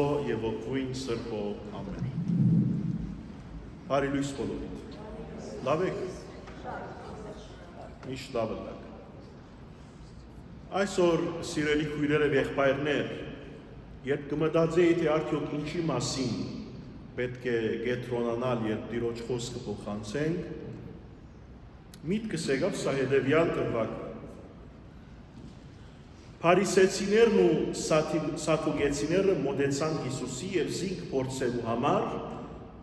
Եվ ողջույն Սրբով ամեն։ Բարի լույս բոլորիդ։ Լավ եք։ Միշտ լավ եք։ Այսօր սիրելի քույրեր եւ եղբայրներ, երբ կմտածեի թե արդյոք ինչի մասին պետք է կենտրոնանալ, երբ Տիրոջ խոսքը փոխանցենք, միտքս եկավ սա հետևյալ դրվագը։ Փարիսեցիներն ու սադուկեցիները մոտեցան Հիսուսի եւ զինք փորձելու համար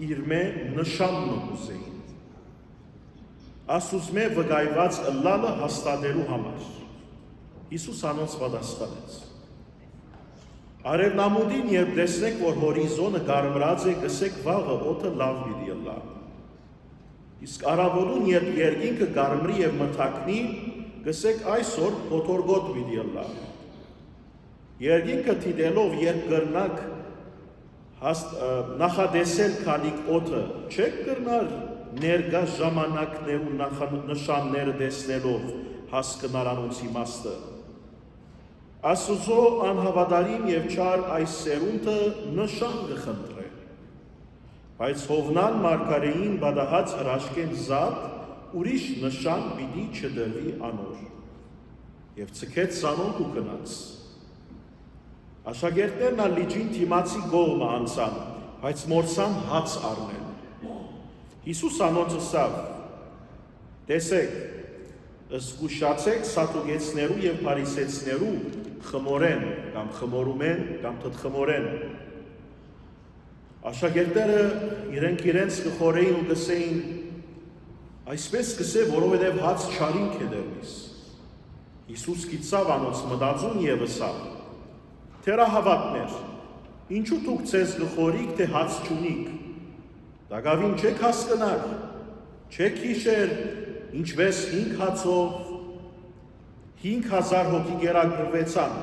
իր մե նշանն ուզեին։ Ասուսմե վկայված ըլլալը հաստատելու համար։ Հիսուս անոնց պատասխանեց. Արևնամուտին երբ տեսնեք, որ հորիզոնը կարմրած է, գսեք վաղը օդը լավ պիտի ըլլա։ Իսկ առավոտուն երբ երկինքը կարմրի եւ մթակնի, գսեք այսօր փոթորգոտ պիտի ըլլա։ Երկինքը դիտելով երբ կրնակ նախադեսել քանիք օդը, չեք կրնար ներկա ժամանակներու նշանները տեսնելով հասկանալ անոնց իմաստը։ Աստուծո անհավատարիմ եւ չար այս սերունդը նշան կխնդրե։ Բայց Հովնան մարգարեին բադահած հրաշքեն զատ ուրիշ նշան պիտի չդրվի անոր։ Եվ ցկեց սանոնք ու գնաց։ Աշակերտներն ալիջին թիմացի գողմը անցան, բայց մորցան հաց առնել։ Հիսուս անոնց ասավ. տեսեք, զգուշացեք սադուկեցներու եւ փարիսեցիներու խմորեն կամ խմորումեն կամ թթխմորեն։ Աշակերտները իրենց կխորեին ու կսեին, այսպես կսե, որովհետև հաց չարինք է դերմիս։ Հիսուս գիտավ անոնց մտածուն եւ ասավ. Թերահավատներ, ինչու դուք ձեզ գխորիք, թե հաց չունիք։ Դակավին չեք հասկնար, չեք հիշեր, ինչպես 5 հացով 5000 հոգի գերագրվեցան,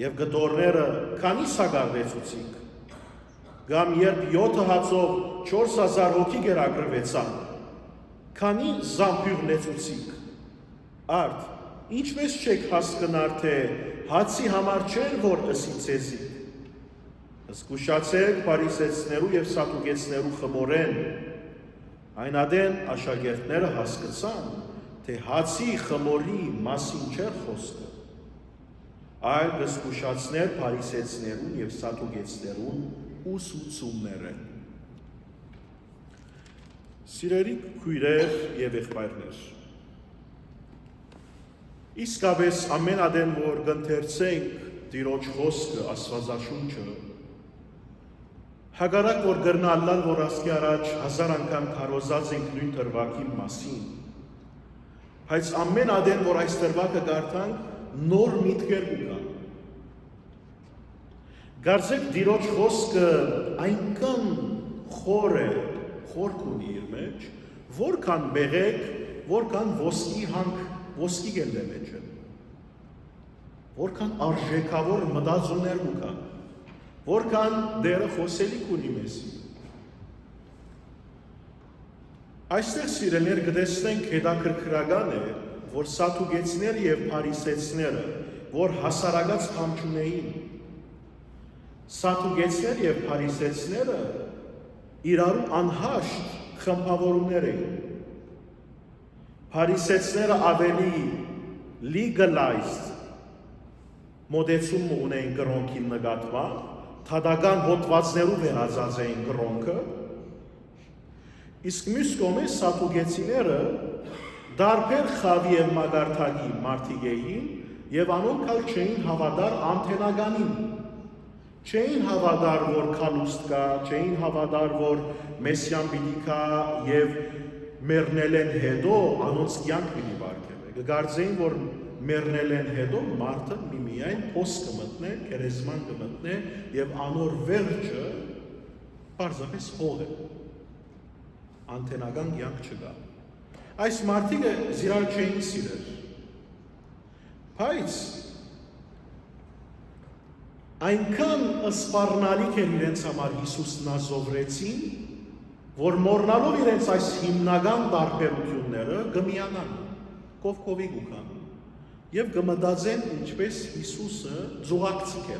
եւ գտորները քանի սագարվեցուցիք, կամ երբ 7 հացով 4000 հոգի գերագրվեցան, քանի զամբյուղ նեցուցիք։ Արդ, ինչպես չեք հասկնար, թե հացի համար չէր, որ ըսի ցեզի։ Զգուշացեք փարիսեցիներու եւ սադուկեցիներու խմորեն։ Այն ադեն աշակերտները հասկացան, թե հացի խմորի մասին չէր խոսքը, այլ կզգուշացներ փարիսեցիներուն եւ սադուկեցիներուն ուսուցումները։ Սիրելի քույրեր եւ եղբայրներ, իսկապես ամեն ադեն, որ կընթերցենք Տիրոջ խոսքը, Աստվածաշունչը, հակառակ որ գրնալալ, որ ասկի առաջ 1000 անգամ քարոզած ենք նույն դրվագի մասին, բայց ամեն ադեն, որ այս դրվագը կարդանք, նոր միտքեր կան։ Գարձեք Տիրոջ խոսքը այնքան խոր է, խոր կունի իր մեջ, որքան բեղեք, որքան ոսկի գելդե մեջ է, որքան արժեքավոր մտածումներ կան, որքան դերը խոսելիք ունի մեզի։ Այստեղ սիրելիներ կտեսնենք հետաքրքրական է, որ սադուկեցիները եւ փարիսեցիները, որ հասարակած քամ չունեին, սադուկեցիները եւ փարիսեցիները իրարու անհաշտ խմբավորումներ էին։ Փարիսեցիները ավելի legalized մոդեցում ունեին կրոնքի նկատմամբ, թադական հոդվածներով վերածած էին կրոնքը, իսկ մյուս կողմից սադուկեցիները դարբեր խավի եւ մագարտակի մարդիկ էին եւ անոնք ալ չէին հավատար անթենականին, չէին հավատար, որ քալուստ կա, չէին հավատար, որ մեսիան պիտի կա եւ մեռնել են հետո անոնց կյանք պիտի վարկել։ Կգարձեին, որ մեռնել են հետո մարդը միմիայն փոս կմտնե, քերեզման կմտնե եւ անոր վերջը պարզապես հող է։ Անթենական կյանք չկա։ Այս մարդիկը զիրար չէին սիրել։ Բայց այնքան սպառնալիք էր իրենց համար Հիսուսն ազովրեցին, որ մոռնալով իրենց այս հիմնական տարբերությունները կմիանան, կովկովի գուքան եւ կմտածեն ինչպես Հիսուսը ձողակցիկ է։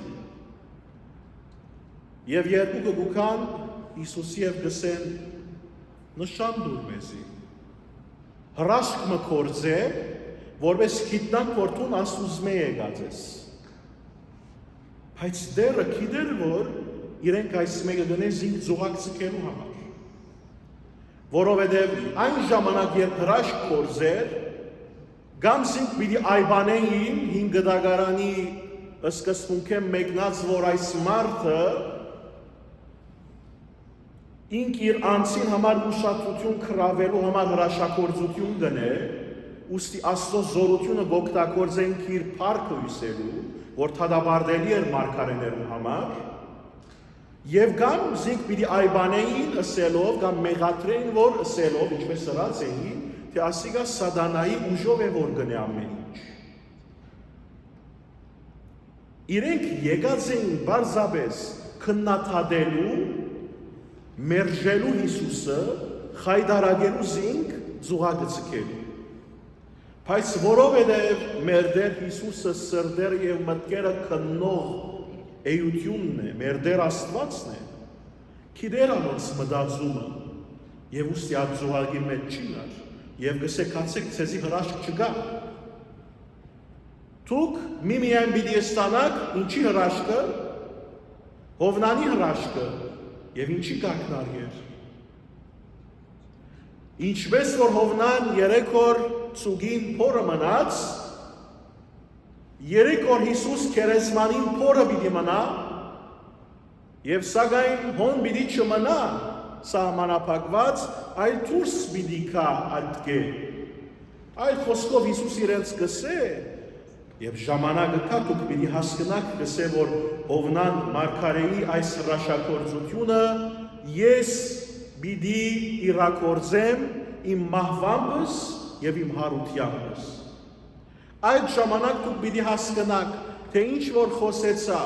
Եվ երկուքը գուքան Հիսուսի եւ գսեն նշան դուր մեզի։ Հրաշք մը կործե, որպես գիտնանք որթուն Աստուծմե եկած ես։ Բայց դերը գիտեր, որ իրենք այս մեկը գնեն զինք զուգակ ցկելու համար։ Որովհետև այն ժամանակ, երբ հրաշք կործեր, կամ զինք պիտի այբանեին հին գդագարանի սկզբունքեն մեկնած, որ այս մարդը ինք իր անձին համար ուշադրություն կրավելու համար հրաշագործություն գնե, ուստի Աստծո զորությունը գօգտագործենք իր փառքը հյուսելու, որ թադաբարդելի էր մարգարեներու համար, եւ կամ զինք պիտի այբանեին ըսելով կամ մեղադրեին, որ ըսելով, ինչպես ըրած էին, թե ասիգա սատանայի ուժով է որ գնե ամեն ինչ։ Իրենք եկած էին բարձաբես քննադատելու, մերժելու Հիսուսը, խայդարագելու զինք զուգագծկելու։ Բայց որովհետև մեր Տեր Հիսուսը սրտերը եւ մտքերը քննող էությունն է, մեր Տեր Աստվածն է, գիտեր անոնց մտածումը եւ ուստի այդ զուգագի մեջ չի նար եւ գսեկացեք ցեզի հրաշք չկա։ Դուք միմիայն պիտի ստանաք ինչի հրաշքը, Հովնանի հրաշքը եւ ինչի կակնարգեր։ Ինչպես որ Հովնան 3 օր ծուգին փորը մնաց, 3 օր Հիսուս քերեզմանին փորը պիտի մնա, եւ սակայն հոն պիտի չմնա սահմանափակված, այլ դուրս պիտի կա ատկե։ Այլ խոսքով Հիսուս իրենց կսե, եւ ժամանակը կա դուք պիտի հասկնաք կսե, որ Հովնան մարգարեի այս հրաշագործությունը ես պիտի իրագործեմ իմ մահվամբս եւ իմ հարությանս։ Այդ ժամանակ դուք պիտի հասկնաք, թե ինչ որ խոսեցա,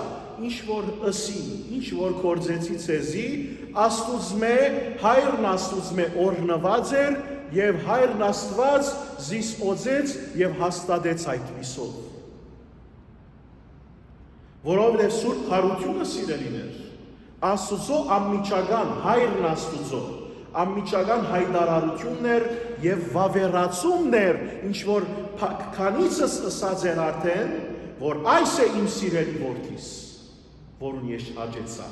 ինչ որ ըսի, ինչ որ կործեցի ցեզի, Աստուծմե, Հայրն Աստուծմե օրհնված էր եւ Հայրն Աստված զիս օծեց եւ հաստատեց այդ միսով։ Որովհետև Սուրբ Հարությունը սիրելիներ, Աստուծո անմիջական Հայրն Աստուծո, անմիջական հայտարարությունն էր եւ վավերացումն էր, ինչ որ քանիցս ըսած էր արդեն, որ այս է իմ սիրելի որդիս, որուն ես հաճեցա։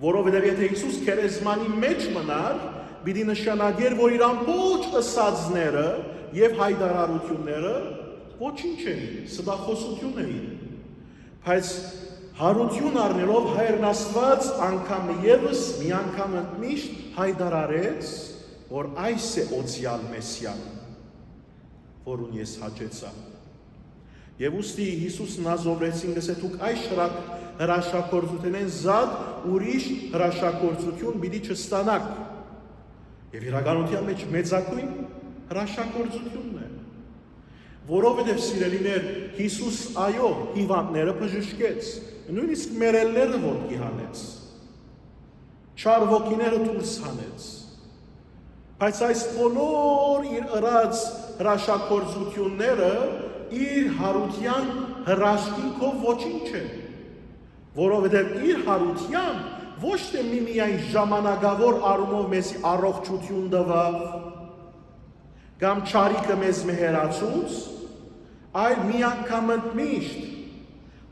Որովհետև եթե Հիսուս քերեզմանի մեջ մնար, պիտի նշանակեր, որ իր ամբողջ ըսածները եւ հայտարարությունները ոչինչ էին, ստախոսություն էին։ Բայց հարություն առնելով Հայրն Աստված անգամ ևս մի անգամ ընդմիշտ հայտարարեց, որ այս է օծյալ Մեսիան, որուն ես հաճեցա։ Եվ ուստի Հիսուսն ազովրեցին գսե դուք այս հրաշագործությունեն զատ ուրիշ հրաշագործություն պիտի չստանաք։ Եվ իրականության մեջ մեծագույն հրաշագործությունն է։ Որովհետև սիրելիներ, Հիսուս այո հիվանդները բժշկեց, նույնիսկ մերելները ոտքի հանեց, չար ոգիները դուրս հանեց, բայց այս բոլոր իր ըրած հրաշագործությունները իր հարության հրաշքինքով ոչինչ է, որովհետև իր հարությամբ ոչ թե միմիայն ժամանակավոր առումով մեզի առողջություն տվավ, կամ չարիքը մեզ մեհերացուց, այլ մի անգամ ընդմիշտ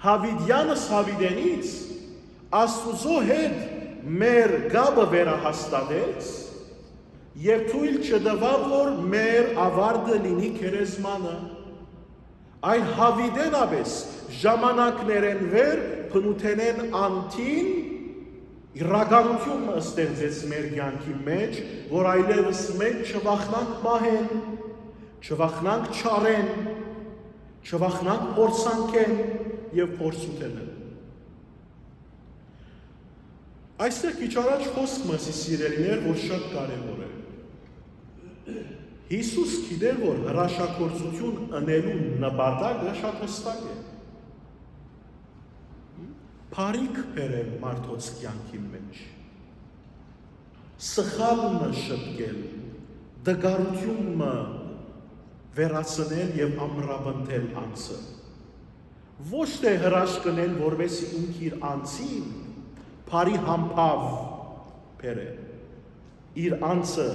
Հավիդյանս Հավիդենից Աստուծո հետ մեր գաբը վերահաստատեց եւ թույլ չտվավ, որ մեր ավարտը լինի քերեզմանը, այլ Հավիդենաբես ժամանակներեն վեր փնութենեն անտին իրականություն ստեղծեց մեր կյանքի մեջ, որ այլևս մենք չվախնանք մահեն, չվախնանք չարեն, չվախնանք փորձանքեն եւ փորձութենը։ Այստեղ քիչ առաջ խոսք մասի սիրելիներ, որ շատ կարևոր է։ Հիսուս գիտեր, որ հրաշագործություն անելու նպատակը շատ հստակ է։ Փարիք բերել մարդոց կյանքի մեջ, սխալը շտկել, դգարությունը վերացնել եւ ամրապնդել անձը, ոչ թե հրաշքնել, որովհետեւ ինք իր անձին Փարի համբավ բերե իր անձը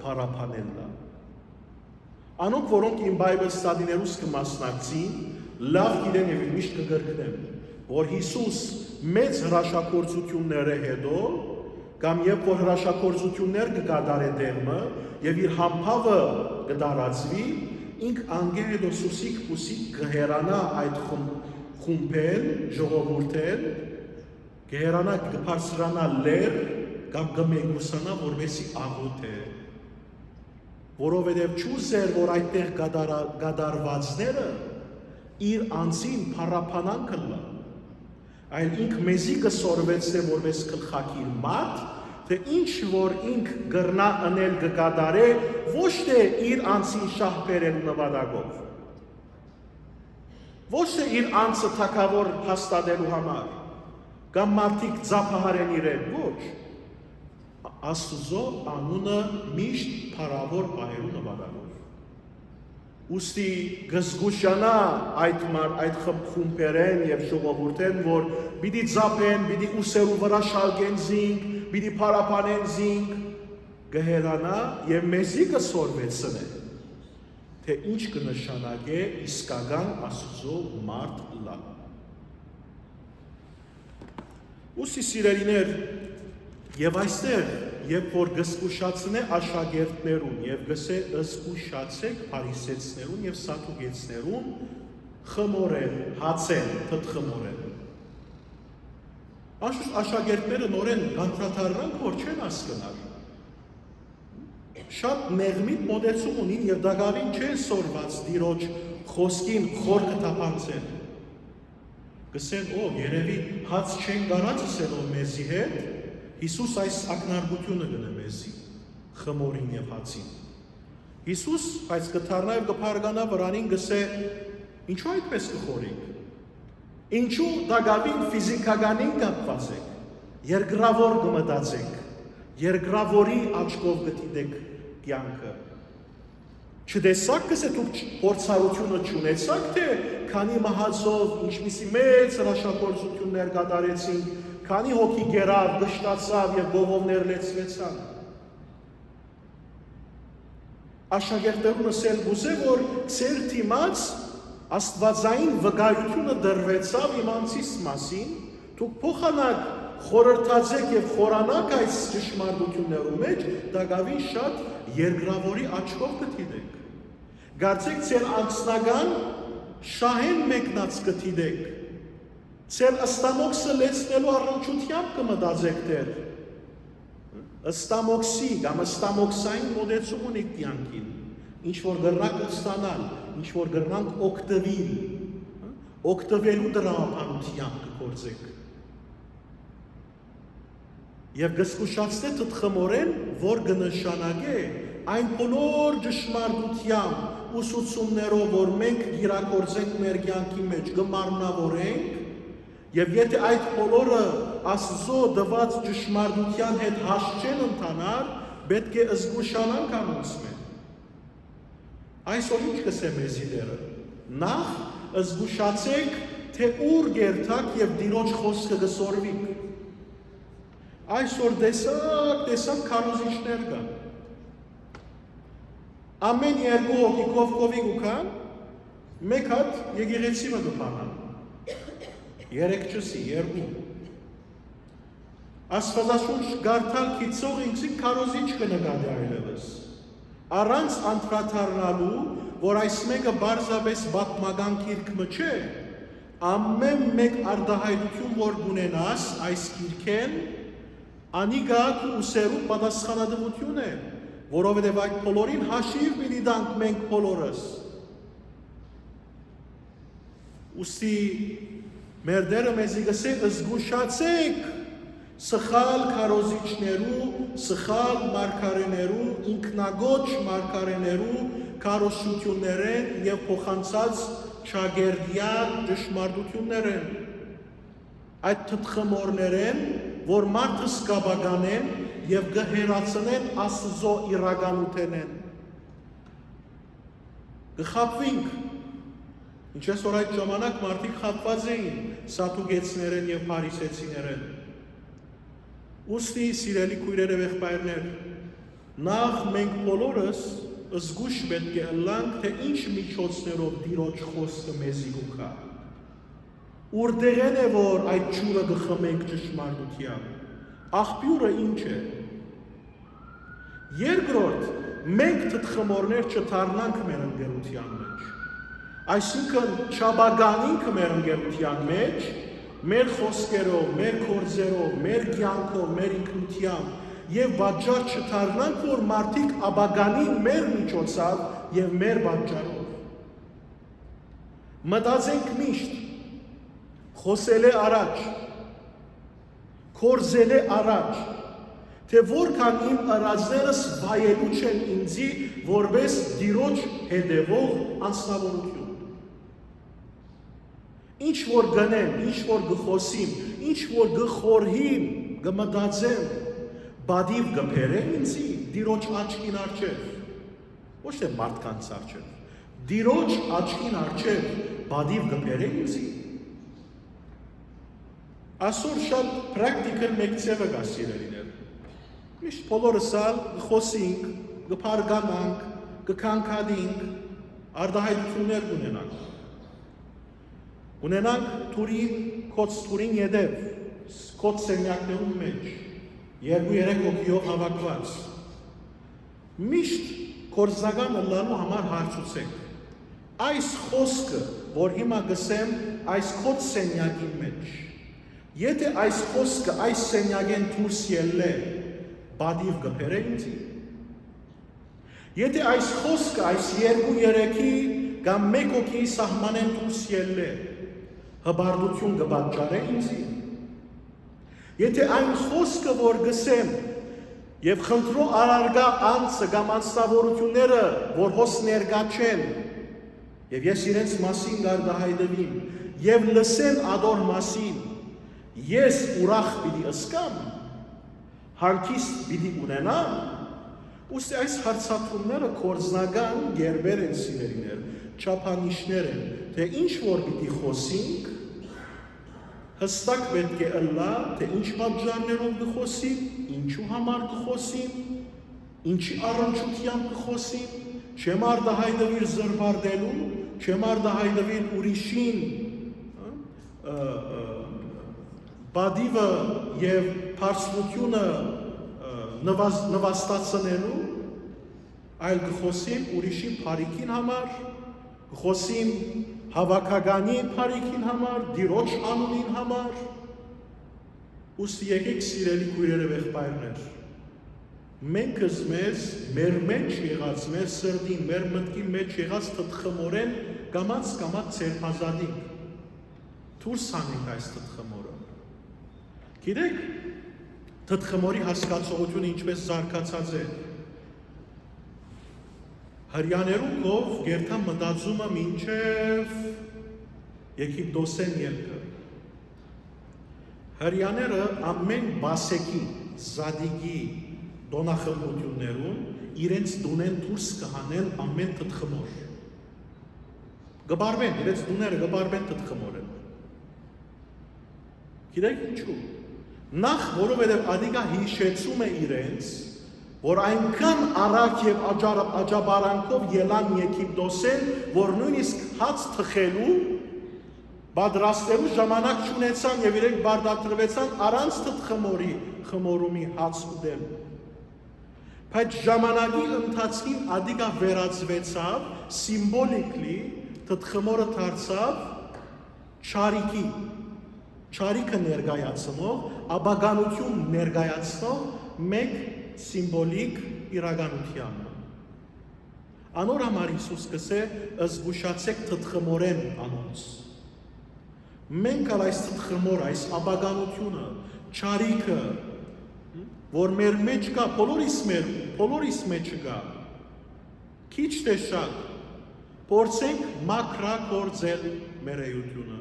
փարապանելն։ Անոնք, որոնք իմ Bible study-ներուս կմասնակցին, լավ գիտեն եւ միշտ կգրկնեն, որ Հիսուս մեծ հրաշագործությունները հետո կամ երբ որ հրաշագործություններ կկատարե դերմը եւ իր համբավը կդարածվի, ինք անգե հետո սուսիկ պուսիկ կհերանա այդ խումբեն, ժողովուրդեն, կհերանա կբարձրանա լեր կամ կմեկուսանա, որովհետեւ աղոթ է, որովհետեւ չուզեր, որ այդտեղ գադարվածները իր անձին փառապանան կլա, այլ ինք մեզի կսորվեցնե որպես գլխակիր մարդ, թե ինչ որ ինք գրնա անել կկատարե, ոչ թե իր անձին շահ բերելու նպատակով, ոչ թե իր անձը թագավոր հաստատելու համար, կամ մարդիկ ձափահարեն իրեն, ոչ, Աստուծո անունը միշտ փառավոր պահելու նպատակով։ Ուստի գզգուշանա այդ խումբերեն եւ ժողովուրդեն, որ պիտի ձափեն, պիտի ուսերու վրա շալգեն զինք, պիտի փառապանեն զինք, կհերանա եւ մեզի կսորվեցնե, թե ինչ կնշանակե իսկական Աստուծո մարդ լա։ Ուստի սիրելիներ, եւ այստեղ, երբ որ գսկուշացնե աշակերտներուն եւ գսե ըսկուշացեք փարիսեցներուն եւ սատուգեցներուն, խմորեն, հացեն, թթխմորեն։ Անշուշտ աշակերտները նորեն գանտրատարանք, որ չեն հասկնար։ Շատ մեղմիտ մոտեցում ունին եւ դակավին չեն սորված դիրոջ խոսքին խոր կտապանցեն։ Գսեն, երևի հաց չեն կարած ասելով մեզի հետ, Հիսուս այս ակնարկությունը գնե մեզի, խմորին եւ հացին։ Հիսուս այս կթարնա եւ կփարգանա վրանին գսե, ինչու այդպես կխորիկ։ Ինչու դակավին ֆիզիկականին կապված եք, երկրավոր կմտածեք, երկրավորի աչքով կդիտեք կյանքը։ Չտեսաք գսե դուք փորձառությունը չունեցաք, թե քանի մահացով, ինչպիսի մեծ հրաշագործություններ կատարեցին, քանի հոգի գերավ, գշտացավ եւ գողովներ լեցվեցան։ Աշակերտներուն ասել գուզե, որ ծեր թիմած աստվածային վկայությունը դրվեցավ իմանցիս մասին, դուք փոխանակ խորհրդացեք եւ խորանաք այս ճշմարտություններու մեջ, դակավին շատ երկրավորի աչքով կդիտեք։ Գարցեք ծեր անձնական շահեն մեկնած կդիտեք։ Ծեր ըստամոքսը լեցնելու առնչությամբ կմտածեք դեր։ Ըստամոքսի կամ ըստամոքսային մոտեցում ունեք կյանքին, ինչ որ գրնանք ստանալ, ինչ որ գրնանք օգտվել, օգտվելու դրամապանությամբ կգործեք։ Եվ գսկուշացնե թթխմորեն, որ կնշանակե այն բոլոր ճշմարտությամբ ուսուցումներով, որ մենք գիրակորձենք մեր կյանքի մեջ, կմարմնավորենք, եւ եթե այդ բոլորը Աստծո դված ճշմարտության հետ հաշտ չեն ընթանար, պետք է զգուշանանք անոնցմեն։ Այսօր ինչ կսե մեզի դերը։ Նախ զգուշացեք, թե ուր գերտակ եւ դիրոջ խոսքը գսորվիկ։ Այսօր տեսակ քարոզիչներ կան։ Ամեն երկու հոգի կովկովի կան, մեկ հատ եկեղեցի մը կփանան։ Երեք չսի, երկու։ Աստվածաշունչ գարթալ քիծող ինքսին քարոզիչ կնկատի այլևս։ Առանց անդրադառնալու, որ այս մեկը բարձրապես պատմական գիրքը չէ, ամեն մեկ արտահայտություն, որ ունենաս այս գիրքեն, անիգա քու ուսերու պատասխանատվություն է, որովհետև այդ բոլորին հաշիվ պիտի տանք մենք բոլորս։ Ուստի մեր դերը մեզի գսե զգուշացեք սխալ քարոզիչներու, սխալ մարգարեներու, ինքնագոչ մարգարեներու քարոզություններեն եւ փոխանցած շագերդյան ճշմարտություններեն։ Այդ թթխմորներեն, որ մարդը սկաբականեն եւ գհերացնեն Աստծո իրականութենեն։ Գխապվինք։ Ինչպես որ այդ ժամանակ մարդիկ խապված էին սատուգեցիներեն եւ փարիսեցիներեն։ Ուստի սիրելի քույրեր եւ եղբայրներ, նախ մենք բոլորս զգուշ պետք է ըլլանք, թե ինչ միջոցներով Տիրոջ խոսքը մեզի գուքա։ Ուրդեղեն է, որ այդ ջուրը գխմենք ճշմարտությամբ։ Աղբյուրը ինչ է։ Երկրորդ, մենք թթխմորներ չդառնանք մեր ընկերության մեջ։ Այսինքն չաբագանինք մեր ընկերության մեջ, մեր խոսքերով, մեր գործերով, մեր կյանքով, մեր ինքնությամբ եւ պատճառ չդառնանք, որ մարդիկ աբագանին մեր միջոցով եւ մեր պատճառով։ Մտածենք միշտ, խոսել է առաջ, գործել է առաջ, թե որքան իմ արածներս վայելու չեն ինձի որպես Տիրոջ հետևող անձնավորություն։ Ինչ որ գնեմ, ինչ որ գխոսիմ, ինչ որ գխորհիմ, գմտածեմ, բադիվ գբերեմ ինձի Տիրոջ աչքին առջև, ոչ թե մարդկանց առջև, Տիրոջ աչքին առջև բադիվ գբերեմ ինձի։ Այսօր շատ պրակտիկալ մեկ ձևը կա սիրելիներ։ Միշտ բոլորս գխոսինք, գփարգանանք, գքանքադինք, արտահայտություններ ունենանք։ Ունենանք թուրին յետև, կոց սենյակներում մեջ, 2-3 հոգիով հավաքված։ Միշտ գործնական ըլլալու համար հարցուցեք։ Այս խոսքը, որ հիմա գսեմ, այս կոց սենյակի մեջ, եթե այս խոսքը այս սենյակեն դուրս ելլե, բադիվ գբերե ինձի։ Եթե այս խոսքը այս 2-3-ի կամ 1 հոգի սահմանեն դուրս ելլե, հբարդություն կպատճառե ինձի։ Եթե այն խոսքը, որ գսեմ եւ խնդրո արարգա անձը կամ անձնավորությունները, որ հոս ներկա չեն, եւ ես իրենց մասին գարդահայտվիմ, եւ լսեն ադոր մասին, ես ուրախ պիտի ըսկամ, հանգիստ պիտի ունենամ, ուստի այս հարցադրումները կորձնական գերբեր են սիրելիներ, չափանիշներ են, թե ինչ որ պիտի խոսենք, հստակ պետք է ըլլա, թե ինչ պատճառներով կխոսին, ինչու համար կխոսին, ինչի առնչությամբ կխոսին, չեմ արտահայտվիր զրբարդելու, չեմ արտահայտվիր ուրիշին բադիվը եւ փարսնությունը նվաստացնելու, այլ կխոսին ուրիշին փարիքին համար, կխոսին հավաքականի փարիքին համար, Տիրոջ անունին համար, ուստի եկեք սիրելի քույրեր եւ եղբայրներ, մենք մեզ մեր մեջ եղած, մեր սրտին, մեր մտքի մեջ եղած թթխմորեն կամած ցերփազատենք, դուրս հանենք այս թթխմորը։ Գիտեք, թթխմորի հասկացողությունը ինչպես զարգացած է։ Հրյաներու կով գերթան մտածումը մինչև Եգիպտոսեն ելքը։ Հրյաները ամեն բասեկի, զադիգի, դոնախմբություններուն իրենց դունեն դուրս կհանեն ամեն թթխմոր։ Գբարվեն, իրենց դուները գբարվեն թթխմորեն։ Գիտեք ինչու։ Նախ, որովհետև ադիգա հիշեցում է իրենց, որ այնքան արագ եւ աջաբարանքով ելան Եգիպտոսեն, որ նույնիսկ հաց թխելու, պատրաստելու ժամանակ չունեցան եւ իրենք բարդատրվեցան առանց թթխմորի, խմորումի հաց ուտելու։ Բայց ժամանակի ընթացքին ադիգա վերածվեցավ, սիմվոլիկլի թթխմորը դարձավ չարիքի, չարիքը ներկայացնող, աբագանություն ներկայացնող մեկ սիմվոլիկ իրականությամբ։ Անոր համար Հիսուս կսե զգուշացեք թթխմորեն անոնց։ Մենք այս թթխմոր, այս աբագանությունը, չարիքը, որ մեր մեջ կա, բոլորիս մեջ կա, քիչ թե շատ, փորձենք մաքրագործել մեր էությունը։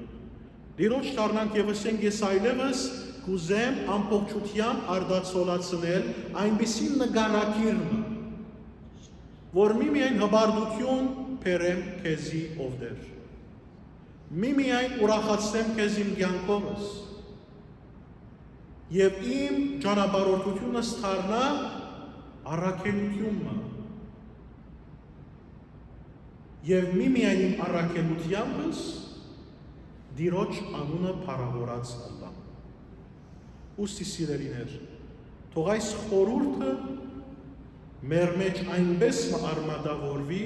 Տիրոջ դառնանք եւ ասենք ես այլևս կուզեմ ամբողջությամբ արդացոլացնել այնպիսի նկարակիրը, որ միմիայն հբարդություն բերեմ քեզի ով դեր։ Միմիայն ուրախացնեմ քեզ իմ կյանքովս։ Եվ իմ ճանապարհորդությունը ստառնա առաքելությունը։ Եվ միմիայն իմ առաքելությանս Տիրոջ անունը փառավորած ալա։ Ուստի սիրելիներ, թող այս խորհուրդը մեր մեջ այնպես արմատավորվի,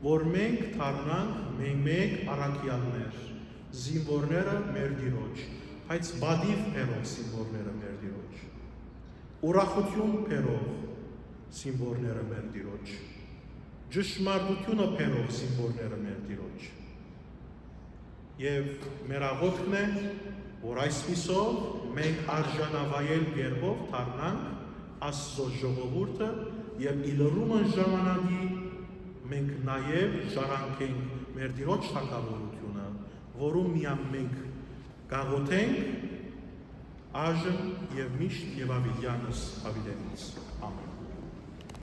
որ մենք դառնանք մեկ առաքյալներ, զինվորները մեր Տիրոջ, բայց բադիվ բերող զինվորները մեր Տիրոջ, ուրախություն բերող զինվորները մեր Տիրոջ, ճշմարտությունը բերող զինվորները մեր Տիրոջ։ Եվ մեր աղոթքն է, որ այսպիսով մենք արժանավայել կերպով դառնանք Աստծո ժողովուրդը եւ իլրումն ժամանակի մենք նաեւ շարանքենք մեր Տիրոջ թագավորությունը, որում միայն մենք գաղութենք այժմ եւ միշտ եւ ավիդյանս ավիդենից։ Ամեն։